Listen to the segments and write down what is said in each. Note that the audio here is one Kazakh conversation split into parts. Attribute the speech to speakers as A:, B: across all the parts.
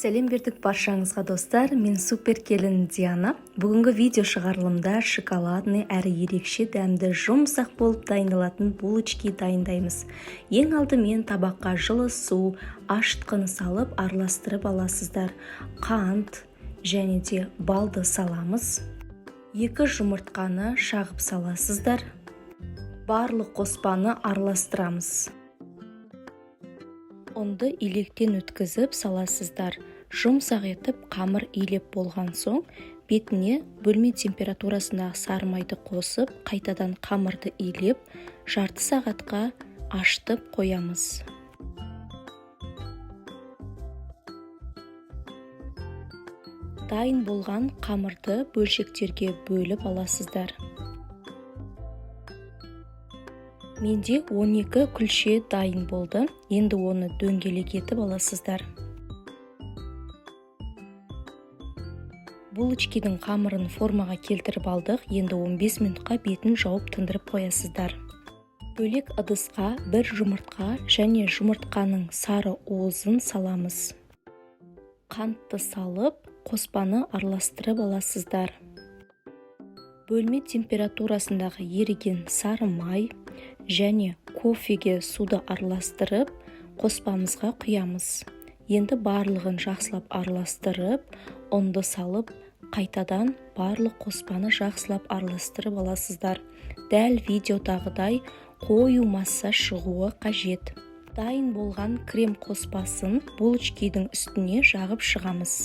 A: Сәлем бердік баршаңызға достар, мен супер келін Диана. Бүгінгі видео шығарылымда шоколадный әрі ерекше дәмді жұмсақ болып дайындалатын булочки дайындаймыз. Ең алдымен табаққа жылы су, ашытқыны салып араластырып аласыздар. Қант және де балды саламыз. 2 жұмыртқаны шағып саласыздар. Барлық қоспаны араластырамыз. Онды илектен өткізіп саласыздар. Жұмсақ етіп қамыр илеп болған соң, бетіне бөлме температурасындағы сары майды қосып, қайтадан қамырды илеп, жарты сағатқа ашытып қоямыз. Дайын болған қамырды бөлшектерге бөліп аласыздар. Менде 12 күлше дайын болды. Енді оны дөңгелек етіп аласыздар. Булочкидің қамырын формаға келтіріп алдық. Енді 15 минутқа бетін жауып тындырып қоясыздар. Бөлек ыдысқа 1 жұмыртқа және жұмыртқаның сары уызын саламыз. Қантты салып, қоспаны араластырып аласыздар. Бөлме температурасындағы еріген сары май және кофеге суды араластырып, қоспамызға құямыз. Енді барлығын жақсылап араластырып, ұнды салып, қайтадан барлық қоспаны жақсылап араластырып аласыздар. Дәл видеодағыдай қою масса шығуы қажет. Дайын болған крем қоспасын булочкидің үстіне жағып шығамыз.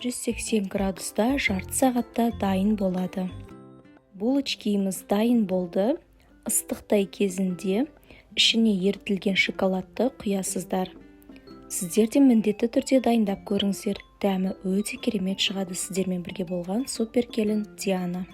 A: «180 градуста жарты сағатта дайын болады». Булочкиіміз дайын болды. Ыстықтай кезінде ішіне ерітілген шоколадты құясыздар. Сіздер де міндетті түрде дайындап көріңіздер. Дәмі өте керемет шығады. Сіздермен бірге болған супер келін Диана.